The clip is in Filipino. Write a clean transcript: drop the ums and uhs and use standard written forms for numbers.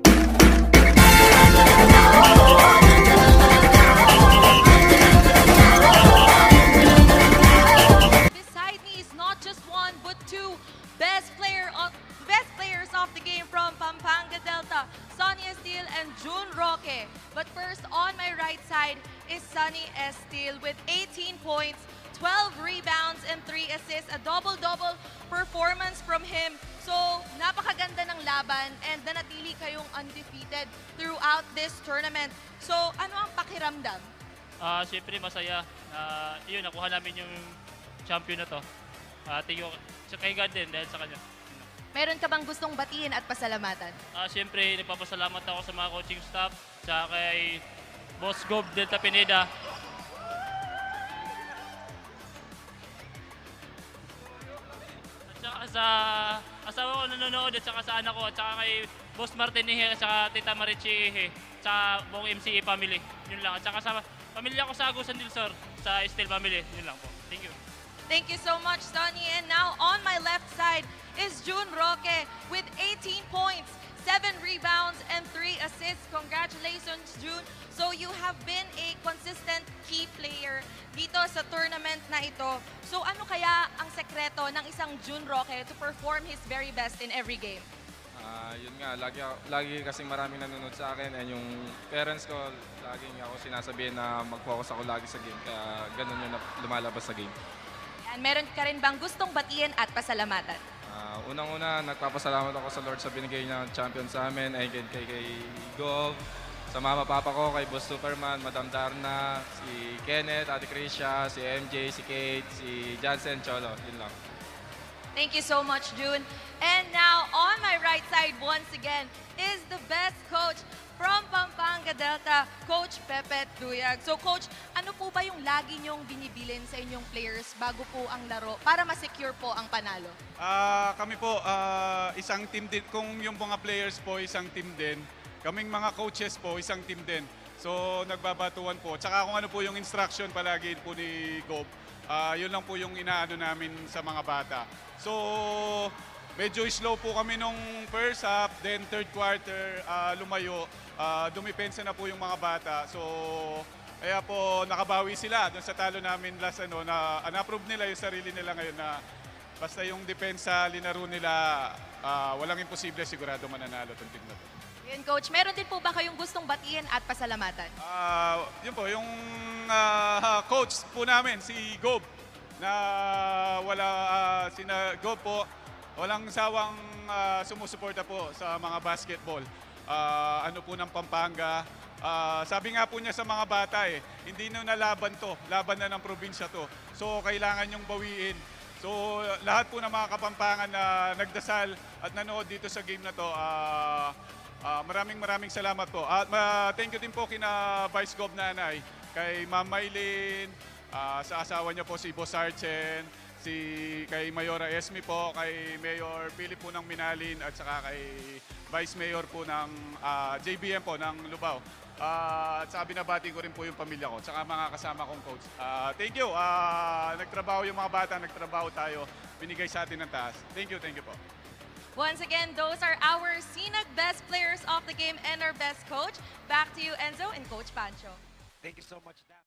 Beside me is not just one but two best players of the game from Pampanga Delta, Sonny Estil and June Roque. But first, on my right side is Sonny Estil with 18 points, 12 rebounds, and 3 assists. A double-double performance from him. So, napakaganda ng laban and nanatili kayong undefeated throughout this tournament. So, ano ang pakiramdam? Siyempre masaya. Yun, nakuha namin yung champion na to. Thank you kay God din dahil sa kanya. Meron ka bang gustong batiin at pasalamatan? Siyempre, nagpapasalamat ako sa mga coaching staff, sa kay Boss Gob Delta Pineda. At saka sa asawa ko nanonood at saka sa anak ko at saka kay Boss Martinihe at saka Tita Marichi at saka buong MCE family. Yun lang. At saka sa pamilya ko sa Agusan del Sur, sa Estel family. Yun lang po. Thank you. Thank you so much, Sonny. And now on my left side is June Roque with 18 points, 7 rebounds, and 3 assists. Congratulations, June. So you have been a consistent key player dito sa tournament na ito. So ano kaya ang sekreto ng isang June Roque to perform his very best in every game? Yun nga, lagi kasing maraming nanonood sa akin and yung parents ko, laging ako sinasabihin na mag-focus ako lagi sa game. Kaya ganun yung lumalabas sa game. And meron ka rin bang gustong batiin at pasalamatan? Unang-una, nagpapasalamat ako sa Lord sa binigay niya champion sa amin, ay kay Gov, sa mama papa ko, kay Boss Superman, Madam Darna, si Kenneth, Ate Krisha, si MJ, si Kate, si Jansen, Cholo. Yun lang. Thank you so much, June. And now, on my right side, once again, is the best coach from Pampanga Delta, Coach Pepe Duyag. So, Coach, ano po ba yung lagi niyong binibilin sa inyong players bago po ang laro para ma-secure po ang panalo? Kami po, isang team din. Kung yung mga players po, isang team din. Kaming mga coaches po, isang team din. So, nagbabatuan po. Tsaka kung ano po yung instruction palagi po ni Gob, yun lang po yung inaano namin sa mga bata. So, medyo slow po kami nung first half, then third quarter, lumayo. Dumipensa na po yung mga bata. So, kaya po nakabawi sila doon sa talo namin last na na-approve nila yung sarili nila ngayon na basta yung depensa, linaro nila, walang imposible, sigurado mananalo itong team na to. Yun, Coach. Meron din po ba kayong gustong batiin at pasalamatan? Yun po, yung coach po namin, si Gob, na Gob po, walang sawang sumusuporta po sa mga basketball. Ano po ng Pampanga. Sabi nga po niya sa mga bata hindi na laban to, laban na ng probinsya to. So kailangan yung bawiin. So lahat po ng mga Kapampangan na nagdasal at nanood dito sa game na to, maraming salamat po. At thank you din po kina Vice Gov Nanay, kay Ma'am Maylin, sa asawa niya po si Boss Archen, kay Mayora Esme po, kay Mayor Philip po ng Minalin, at saka kay Vice Mayor po ng JBM po ng Lubao. At saka binabati ko rin po yung pamilya ko, saka mga kasama kong coach. Thank you. Nagtrabaho yung mga bata, nagtrabaho tayo, binigay sa atin ng taas. Thank you po. Once again, those are our Sinag best players of the game and our best coach. Back to you, Enzo and Coach Pancho. Thank you so much, Dan.